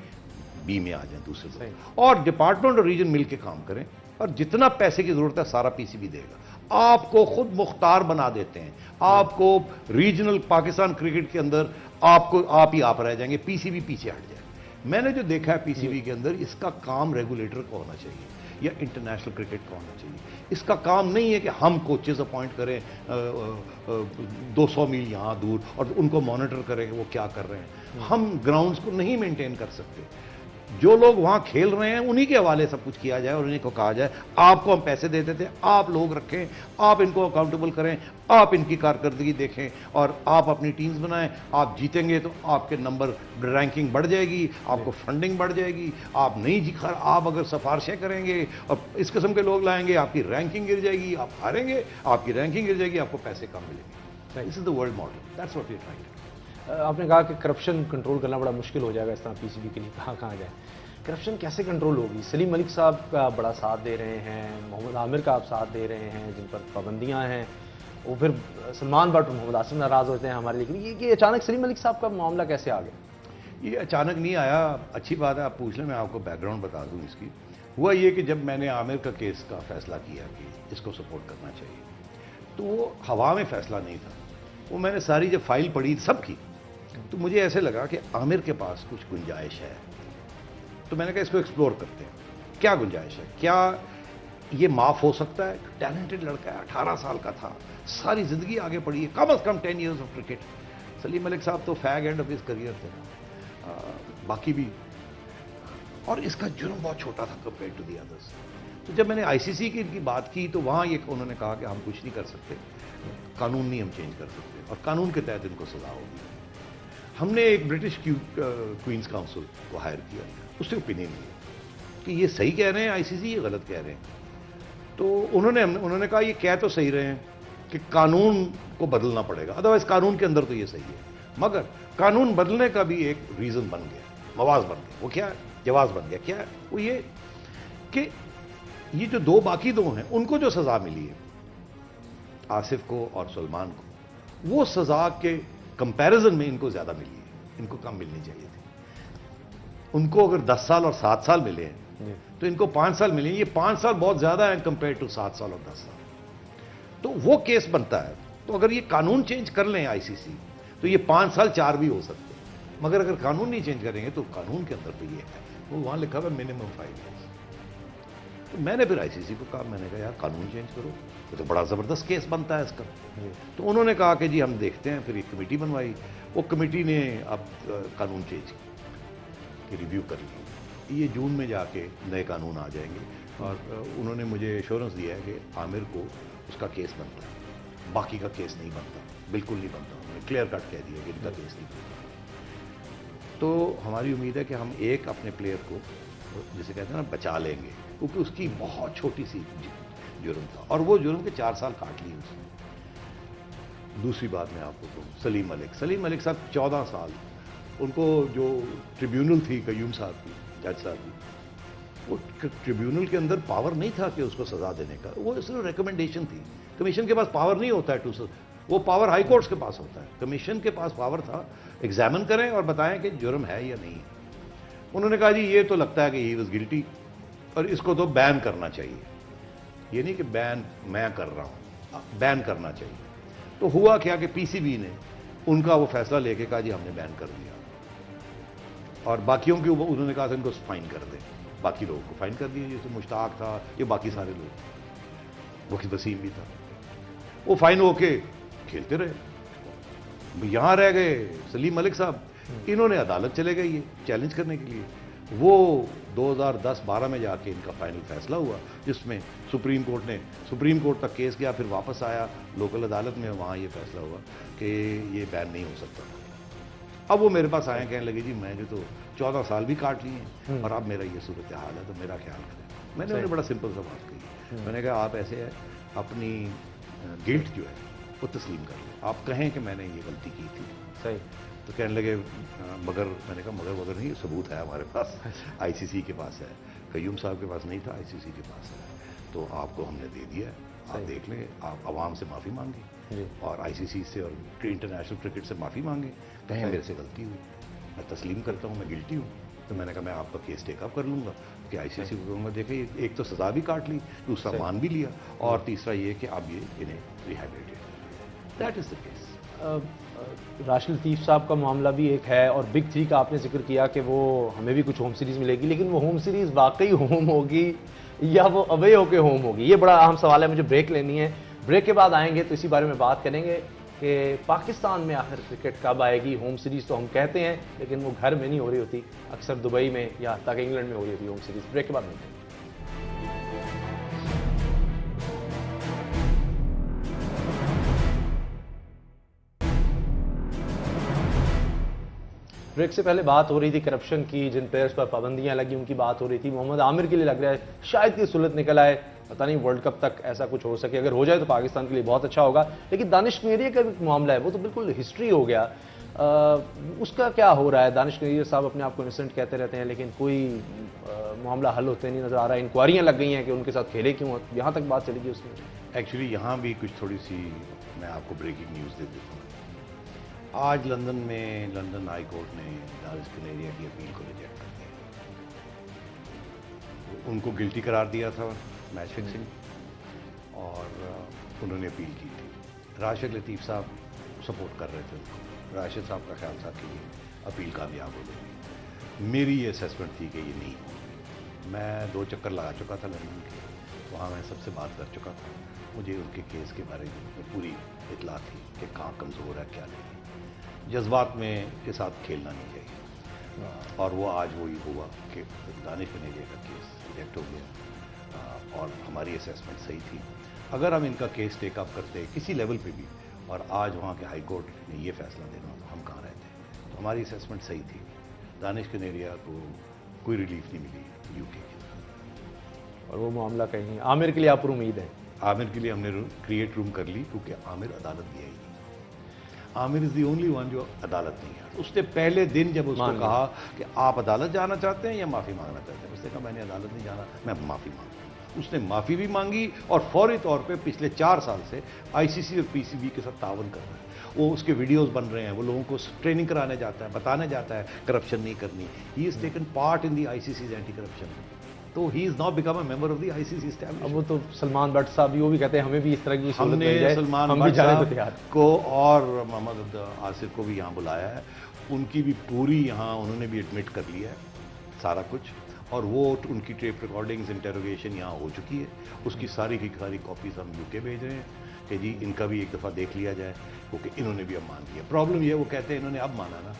B में आ जाएं दूसरे से, और डिपार्टमेंट और रीजन मिलकर काम करें और जितना पैसे की जरूरत है सारा PCB देगा। आपको खुद मुख्तार बना देते हैं, आपको रीजनल पाकिस्तान क्रिकेट के अंदर आप ही रह जाएंगे, PCB पीछे हट जाए। मैंने जो देखा है PCB के अंदर, इसका काम रेगुलेटर का होना चाहिए या इंटरनेशनल क्रिकेट का होना चाहिए। इसका काम नहीं है कि हम कोचेस अपॉइंट करें 200 मील यहाँ दूर और उनको मॉनिटर करें वो क्या कर रहे हैं। हम ग्राउंड्स को नहीं मेंटेन कर सकते। जो लोग वहां खेल रहे हैं उन्हीं के हवाले सब कुछ किया जाए और उन्हीं को कहा जाए आपको हम पैसे देते थे, आप लोग रखें, आप इनको अकाउंटेबल करें, आप इनकी कारकर्दगी देखें और आप अपनी टीम्स बनाएं। आप जीतेंगे तो आपके नंबर रैंकिंग बढ़ जाएगी, आपको फंडिंग बढ़ जाएगी। आप नहीं जीखा, आप अगर सिफारिशें करेंगे और इस किस्म के लोग लाएंगे, आपकी रैंकिंग गिर जाएगी, आप हारेंगे, आपकी रैंकिंग गिर जाएगी, आपको पैसे कम मिलेंगे। This is the world model, that's what we are trying to do. आपने कहा कि करप्शन कंट्रोल करना बड़ा मुश्किल हो जाएगा इस तरह PCB के लिए, कहाँ जाए करप्शन कैसे कंट्रोल होगी? सलीम मलिक साहब का बड़ा साथ दे रहे हैं, मोहम्मद आमिर का आप साथ दे रहे हैं जिन पर पाबंदियां हैं, वो फिर सलमान बट और मोहम्मद आसिफ नाराज होते हैं हमारे लिए। ये अचानक सलीम मलिक साहब का मामला कैसे आ गया? ये अचानक नहीं आया, अच्छी बात है आप पूछ लें, मैं आपको बैकग्राउंड बता दूं इसकी। हुआ ये कि जब मैंने आमिर का केस का फैसला किया कि इसको सपोर्ट करना चाहिए, तो वो हवा में फैसला नहीं था। वो मैंने सारी जब फाइल पढ़ी सब की, तो मुझे ऐसे लगा कि आमिर के पास कुछ गुंजाइश है। तो मैंने कहा इसको एक्सप्लोर करते हैं, क्या गुंजाइश है, क्या ये माफ हो सकता है। टैलेंटेड लड़का है, 18 साल का था, सारी जिंदगी आगे पड़ी है, कम से कम 10 years of cricket. Salim Malik साहब तो fag end of his career थे, बाकी भी, और इसका जुर्म बहुत छोटा था कंपेयर टू दी अदर्स। तो जब मैंने आईसीसी की इनकी बात की, तो वहां ये उन्होंने कहा कि हम कुछ नहीं कर सकते, कानून नहीं हम चेंज कर सकते, और कानून के तहत इनको सजा होगी। हमने एक ब्रिटिश क्वींस काउंसिल को हायर किया, उससे ओपिनियन लिया कि ये सही कह रहे हैं आईसीसी, ये गलत कह रहे हैं। तो उन्होंने कहा ये कह तो सही रहे हैं कि कानून को बदलना पड़ेगा, अदरवाइज कानून के अंदर तो ये सही है, मगर कानून बदलने का भी एक रीजन बन गया, मवाज बन गया। वो क्या है, जवाब बन गया, क्या है वो, ये कि ये जो दो बाकी दो हैं उनको जो सजा मिली है, आसिफ को और सलमान को, वो सजा के कंपैरिजन में इनको ज्यादा मिली है, इनको कम मिलनी चाहिए थी। उनको अगर 10 साल और 7 साल मिले हैं तो इनको 5 साल मिले। ये 5 साल बहुत ज्यादा है कंपेयर टू 7 साल और 10 साल। तो वो केस बनता है। तो अगर ये कानून चेंज कर लें आईसीसी, तो ये 5 साल 4 भी हो सकते हैं, मगर अगर कानून नहीं चेंज करेंगे तो कानून के अंदर तो ये है, वो वहां लिखा हुआ मिनिमम 5 ईयर्स। तो मैंने फिर आईसीसी को कहा, मैंने कहा यार कानून चेंज करो, तो बड़ा जबरदस्त केस बनता है इसका। तो उन्होंने कहा कि जी हम देखते हैं। फिर एक कमेटी बनवाई, वो कमेटी ने अब कानून चेंज की रिव्यू कर ली। ये जून में जाके नए कानून आ जाएंगे, और उन्होंने मुझे एश्योरेंस दिया है कि आमिर को उसका केस बनता है, बाकी का केस नहीं बनता, बिल्कुल नहीं बनता। उन्होंने क्लियर कट कह दिया कि इनका केस नहीं बनता। तो हमारी उम्मीद है कि हम एक अपने प्लेयर को, जिसे कहते हैं ना, बचा लेंगे, क्योंकि उसकी बहुत छोटी सी जुर्म था, और वो जुर्म के 4 साल काट लिए उसने। दूसरी बात मैं आपको कहूँ, सलीम मलिक साहब 14 साल, उनको जो ट्रिब्यूनल थी कयूम साहब की, जज साहब की, वो ट्रिब्यूनल के अंदर पावर नहीं था कि उसको सजा देने का, वो सिर्फ रिकमेंडेशन थी। कमीशन के पास पावर नहीं होता है वो पावर हाई कोर्ट्स के पास होता है। कमीशन के पास पावर था, एग्जामिन करें और बताएं कि जुर्म है या नहीं। उन्होंने कहा जी ये तो लगता है कि ही वाज गिल्टी, और इसको तो बैन करना चाहिए। ये नहीं कि बैन मैं कर रहा हूं, बैन करना चाहिए। तो हुआ क्या कि पीसीबी ने उनका वो फैसला लेके कहा जी हमने बैन कर दिया, और बाकियों के ऊपर उन्होंने कहा था इनको फाइन कर दें। बाकी लोगों को फाइन कर दिया, जैसे मुश्ताक था, ये बाकी सारे लोग, वकील वसीम भी था। वो फाइन होके खेलते रहे, यहां रह गए सलीम मलिक साहब। इन्होंने अदालत चले गए ये चैलेंज करने के लिए। वो 2010-12 में जाके इनका फाइनल फैसला हुआ, जिसमें सुप्रीम कोर्ट तक केस गया, फिर वापस आया लोकल अदालत में, वहां ये फैसला हुआ कि ये बैन नहीं हो सकता। अब वो मेरे पास आए, कहने लगे जी मैंने तो 14 साल भी काट लिए हैं, और अब मेरा ये सूरत हाल है, तो मेरा ख्याल करें। मैंने उन्हें बड़ा सिंपल सा बात कही, मैंने कहा आप ऐसे है, अपनी गिल्ट जो है वो तस्लीम कर लें, आप कहें कि मैंने ये गलती की थी। सही। तो कहने लगे मगर, मैंने कहा मगर नहीं, सबूत है हमारे पास, आईसीसी के पास है, कयूम साहब के पास नहीं था, आईसीसी के पास है, तो आपको हमने दे दिया है, आप देख लें। आप आवाम से माफ़ी मांगे और आईसीसी से और इंटरनेशनल क्रिकेट से माफ़ी मांगे, कहें मेरे से गलती हुई, मैं तस्लीम करता हूँ मैं गिल्टी हूँ। तो मैंने कहा मैं आपका केस टेकअप कर लूँगा, कि आईसीसी को कहूँगा देखिए एक तो सज़ा भी काट ली, दूसरा मान भी लिया, और तीसरा ये कि अब ये इन्हें rehabilitate. That is the case. Rashid Latif साहब का मामला भी एक है, और बिग 3 का आपने जिक्र किया कि वो हमें भी कुछ होम सीरीज़ मिलेगी, लेकिन वो होम सीरीज़ वाकई होम होगी या वो अवे होके होम होगी, ये बड़ा अहम सवाल है। मुझे ब्रेक लेनी है, ब्रेक के बाद आएंगे तो इसी बारे में बात करेंगे कि पाकिस्तान में आखिर क्रिकेट कब आएगी। होम सीरीज़ तो हम कहते हैं, लेकिन वो घर में नहीं हो रही होती, अक्सर दुबई में या तक इंग्लैंड में हो रही होती होम सीरीज़। ब्रेक के बाद मिलते हैं। ब्रेक से पहले बात हो रही थी करप्शन की, जिन प्लेयर्स पर पाबंदियां लगी उनकी बात हो रही थी। मोहम्मद आमिर के लिए लग रहा है शायद ये सुलझ निकल आए, पता नहीं वर्ल्ड कप तक ऐसा कुछ हो सके। अगर हो जाए तो पाकिस्तान के लिए बहुत अच्छा होगा। लेकिन दानिश मेरिया का भी मामला है, वो तो बिल्कुल हिस्ट्री हो गया। उसका क्या हो रहा है? दानिश कनीरिया साहब अपने आप को इनोसेंट कहते रहते हैं, लेकिन कोई मामला हल होते नहीं नजर आ रहा है। इंक्वायरियां लग गई हैं कि उनके साथ खेले क्यों, यहाँ तक बात चलेगी उसमें। एक्चुअली यहाँ भी कुछ थोड़ी सी मैं आपको ब्रेकिंग न्यूज़ दे देता हूँ। आज लंदन हाई कोर्ट ने दानिश कनेरिया की अपील को रिजेक्ट कर दिया। उनको गिल्टी करार दिया था मैच फिक्सिंग, और उन्होंने अपील की थी। राशिद लतीफ़ साहब सपोर्ट कर रहे थे उनको। राशिद साहब का ख्याल था कि ये अपील कामयाब हो गई। मेरी ये असेसमेंट थी कि ये नहीं होगी। मैं 2 चक्कर लगा चुका था लंदन के, वहाँ मैं सबसे बात कर चुका था। मुझे उनके केस के बारे में पूरी इतला थी कि कहाँ कमज़ोर है क्या नहीं। जज्बात में के साथ खेलना नहीं चाहिए, और वो आज वही हुआ कि दानिश कनेरिया का केस रिजेक्ट हो गया, और हमारी असेसमेंट सही थी। अगर हम इनका केस टेकअप करते किसी लेवल पे भी, और आज वहाँ के हाई कोर्ट ने ये फैसला देना तो हम कहाँ रहते। तो हमारी असेसमेंट सही थी। दानिश कनेरिया को कोई रिलीफ नहीं मिली यूके की, और वो मामला कहीं आमिर के लिए आप पर उम्मीद है? आमिर के लिए हमने क्रिएट रूम कर ली, क्योंकि आमिर अदालत भी आई नहीं। Aamir is the only one जो अदालत नहीं है। उसने पहले दिन जब उसको कहा कि आप अदालत जाना चाहते हैं या माफ़ी मांगना चाहते हैं, उसने कहा मैंने अदालत नहीं जाना, मैं माफ़ी मांगता हूँ। उसने माफ़ी भी मांगी, और फौरी तौर पे पिछले 4 साल से आईसीसी और पीसीबी के साथ तावन कर रहा है। वो उसके वीडियोस बन रहे हैं, वो लोगों को ट्रेनिंग कराने जाता है, बताने जाता है करप्शन नहीं करनी। He is taken part in the ICC anti corruption. तो he is now become a member of the ICC establishment. अब वो तो सलमान भट्ट साहब भी वो भी कहते हैं हमें भी इस तरह की सहूलत मिल जाए, हमने सलमान हम भी भट्ट जाने को तैयार को और मोहम्मद आसिफ को भी यहाँ बुलाया है। उनकी भी पूरी यहाँ उन्होंने भी एडमिट कर लिया है सारा कुछ, और वो उनकी टेप रिकॉर्डिंग्स इंटरोगेशन यहाँ हो चुकी है। उसकी सारी की सारी कॉपीज हम यूके भेज रहे हैं कि जी इनका भी एक दफ़ा देख लिया जाए, क्योंकि इन्होंने भी अब मान लिया। प्रॉब्लम ये वो कहते हैं इन्होंने अब माना ना,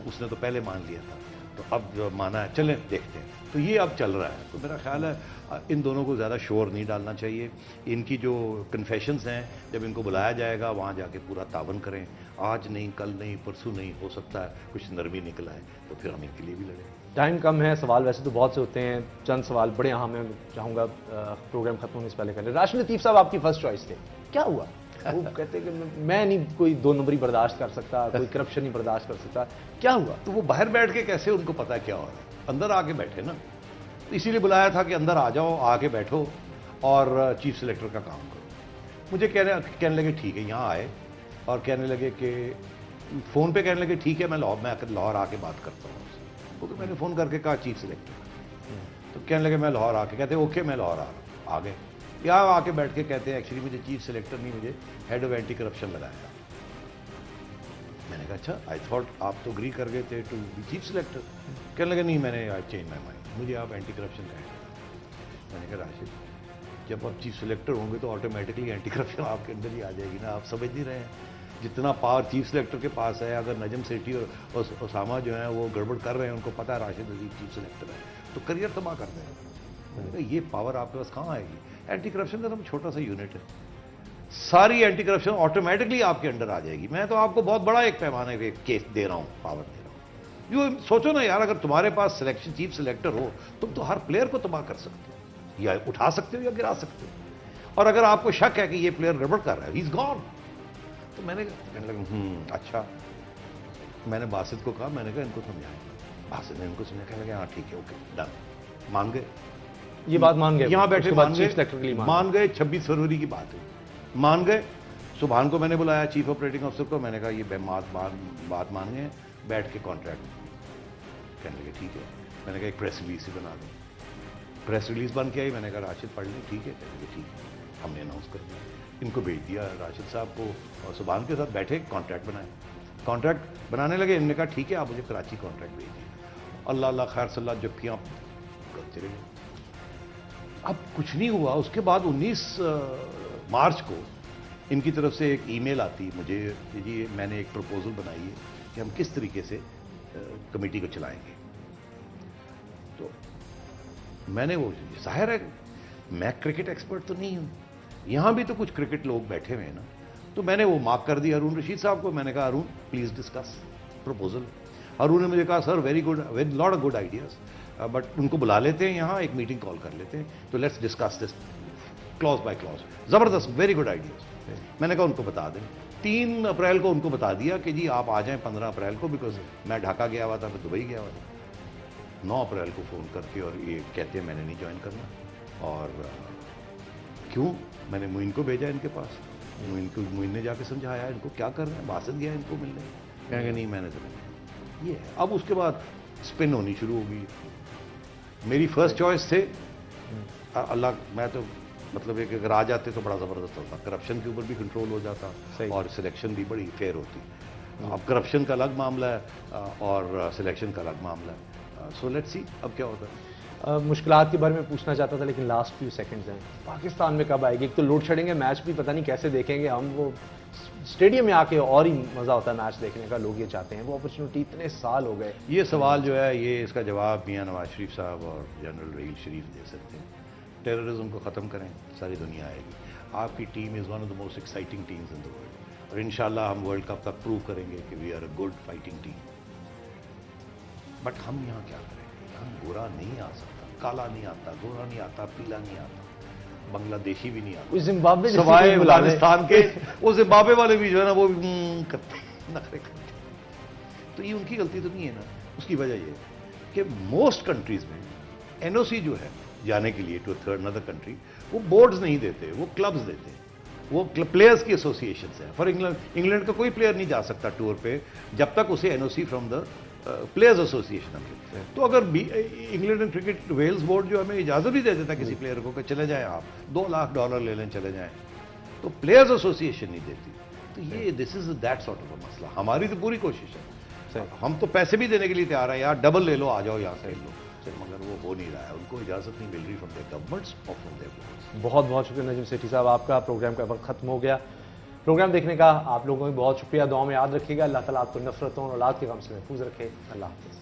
उसने तो पहले मान लिया था, तो अब जो माना है चलें देखते हैं। तो ये अब चल रहा है। तो मेरा ख्याल है इन दोनों को ज़्यादा शोर नहीं डालना चाहिए। इनकी जो कन्फेशंस हैं जब इनको बुलाया जाएगा वहाँ जाके पूरा तावन करें। आज नहीं, कल नहीं, परसों नहीं, हो सकता है कुछ नरमी निकला है तो फिर हम इनके लिए भी लड़ें। टाइम कम है, सवाल वैसे तो बहुत से होते हैं, चंद सवाल बड़े अहम हैं, चाहूँगा प्रोग्राम खत्म होने से पहले करें। राशिद लतीफ़ साहब आपकी फर्स्ट चॉइस थे, क्या हुआ? वो कहते हैं कि मैं नहीं कोई 2 नंबरी बर्दाश्त कर सकता, कोई करप्शन नहीं बर्दाश्त कर सकता, क्या हुआ? तो वो बाहर बैठ के कैसे उनको पता है क्या हो रहा है? अंदर आके बैठे ना, इसीलिए बुलाया था कि अंदर आ जाओ, आके बैठो और चीफ सेलेक्टर का काम करो। मुझे कहने लगे ठीक है, यहाँ आए और कहने लगे कि फ़ोन पे कहने लगे ठीक है मैं लाहौर आके बात करता हूँ उससे, क्योंकि मैंने फ़ोन करके कहा चीफ सेलेक्टर। तो कहने लगे मैं लाहौर आके, कहते ओके मैं लाहौर आ रहा हूँ। आ गए, यहाँ आके बैठ के कहते हैं एक्चुअली मुझे चीफ सेलेक्टर नहीं, मुझे हेड ऑफ एंटी करप्शन लगाया। मैंने कहा अच्छा, आई थॉट आप तो अग्री कर गए थे टू बी चीफ सेलेक्टर। कहने लगे नहीं, मैंने आई चेंज माई माइंड, मुझे आप एंटी करप्शन कहें। मैंने कहा राशिद, जब आप चीफ सेलेक्टर होंगे तो ऑटोमेटिकली एंटी करप्शन आपके अंदर ही आ जाएगी ना। आप समझ नहीं रहे हैं जितना पावर चीफ सेलेक्टर के पास है। अगर नजम सेठी और ओसामा जो है वो गड़बड़ कर रहे हैं, उनको पता है राशिद अजीज चीफ सेलेक्टर है, तो करियर तबाह कर देंगे। मैंने कहा ये पावर आपके पास कहाँ आएगी? एंटी करप्शन का तो छोटा सा यूनिट है, सारी एंटी करप्शन ऑटोमेटिकली आपके अंडर आ जाएगी। मैं तो आपको बहुत बड़ा एक पैमाने पे केस दे रहा हूँ, पावर दे रहा हूँ। जो सोचो ना यार, अगर तुम्हारे पास सिलेक्शन चीफ सेलेक्टर हो, तुम तो हर प्लेयर को तबाह कर सकते हो, या उठा सकते हो या गिरा सकते हो। और अगर आपको शक है कि ये प्लेयर गड़बड़ कर रहा है, ही इज गॉन। तो मैंने कहने लगा अच्छा। मैंने बासित को कहा, मैंने कहा इनको समझाएं। बासित ने इनको समझा, कहने लगे हाँ ठीक है ओके डन, मान गए। ये बात मान गए, यहां बैठे मान गए। 26 फरवरी की बात है, मान गए। सुभान को मैंने बुलाया, चीफ ऑपरेटिंग ऑफिसर को, मैंने कहा ये बात मान गए, बैठ के कॉन्ट्रैक्ट। कहने लगे ठीक है। मैंने कहा एक प्रेस रिलीज ही बना दें। प्रेस रिलीज बन के आई, मैंने कहा राशिद पढ़ ली, ठीक है? कहने लगे ठीक है। हमने अनाउंस कर दिया, इनको भेज दिया राशिद साहब को, और सुभान के साथ बैठे कॉन्ट्रैक्ट बनाए। कॉन्ट्रैक्ट बनाने लगे, इन्होंने कहा ठीक है आप मुझे कराची कॉन्ट्रैक्ट भेज दिए। अल्लाह अल्लाह खैर सल्ला जबकियाँ करते रहे। अब कुछ नहीं हुआ। उसके बाद 19 मार्च को इनकी तरफ से एक ईमेल आती है मुझे कि जी मैंने एक प्रपोजल बनाई है कि हम किस तरीके से कमेटी को चलाएंगे। तो मैंने वो, जाहिर है मैं क्रिकेट एक्सपर्ट तो नहीं हूँ, यहाँ भी तो कुछ क्रिकेट लोग बैठे हुए हैं ना, तो मैंने वो मार्क कर दिया अरुण रशीद साहब को। मैंने कहा Arun please discuss proposal. Arun ने मुझे कहा sir very good, with lot of good ideas, but उनको बुला लेते हैं यहाँ, एक मीटिंग कॉल कर लेते हैं, तो let's discuss this clause by clause. जबरदस्त, वेरी गुड आइडियाज। मैंने कहा उनको बता दें। 3 अप्रैल को उनको बता दिया कि जी आप आ जाएं 15 अप्रैल को, बिकॉज मैं ढाका गया हुआ था, मैं दुबई गया हुआ था। 9 अप्रैल को फ़ोन करके और ये कहते हैं मैंने नहीं ज्वाइन करना। और क्यों? मैंने मुइन को भेजा इनके पास, मुइन ने जाके समझाया इनको क्या कर रहे हैं, बासत गया इनको मिलने, कहेंगे नहीं मैंने समझा। ये है। अब उसके बाद स्पिन होनी शुरू हो गई। मेरी फर्स्ट चॉइस थे अल्लाह, मैं तो मतलब एक अगर आ जाते तो बड़ा ज़बरदस्त होता, करप्शन के ऊपर भी कंट्रोल हो जाता और सिलेक्शन भी बड़ी फेयर होती। अब करप्शन का अलग मामला है और सिलेक्शन का अलग मामला है। सो लेट्स सी अब क्या होता है। मुश्किलात के बारे में पूछना चाहता था, लेकिन लास्ट फ्यू सेकंड्स हैं, पाकिस्तान में कब आएगी? एक तो लोड शेडिंग है, मैच भी पता नहीं कैसे देखेंगे हम, वो स्टेडियम में आके और ही मज़ा होता है मैच देखने का, लोग ये चाहते हैं, वो अपॉर्चुनिटी इतने साल हो गए। ये सवाल जो है ये इसका जवाब मियां नवाज शरीफ साहब और जनरल रहील शरीफ दे सकते हैं। टेररिज्म को ख़त्म करें, सारी दुनिया आएगी। आपकी team is one of the most exciting teams in the world और इंशाल्लाह हम वर्ल्ड कप तक प्रूव करेंगे कि we are a good fighting team. But हम यहाँ क्या करेंगे? हम गोरा नहीं आ सकता, काला नहीं आता, गोरा नहीं आता, पीला नहीं आता, बांग्लादेशी भी नहीं आता, जिम्बाब्वे सवाए अफगानिस्तान के वो जिम्बाब्वे वाले भी जो है ना वो भी करते नखरे करते। तो ये उनकी गलती तो नहीं है ना। उसकी वजह ये है कि मोस्ट कंट्रीज में एनओसी जो है जाने के लिए टू थर्ड अनदर कंट्री, वो बोर्ड्स नहीं देते, वो क्लब्स देते हैं, वो प्लेयर्स की एसोसिएशन है। फॉर इंग्लैंड का कोई प्लेयर नहीं जा सकता टूर पे जब तक उसे NOC from the players association मिले। तो अगर England and cricket Wales board जो हमें इजाजत भी दे देता किसी प्लेयर को कि चले जाएं आप, $2 लाख ले लें चले जाएं, तो प्लेयर्स एसोसिएशन नहीं देती। तो ये this is that sort of a मसला। हमारी तो पूरी कोशिश है, हम तो पैसे भी देने के लिए तैयार हैं यार, डबल ले लो, आ जाओ यहाँ से लो, मगर वो हो नहीं रहा है, उनको इजाजत नहीं मिल रही फ्रॉम देयर गवर्नमेंट्स और फ्रॉम देयर प्लेयर्स। बहुत बहुत शुक्रिया नजीम सेठी साहब, आपका प्रोग्राम का वक्त खत्म हो गया। प्रोग्राम देखने का आप लोगों को भी बहुत शुक्रिया, दुआ में याद रखिएगा। अल्लाह ताला आपको नफरतों और औलाद के गम से महफूज रखे। अल्लाह हाफ़िज़।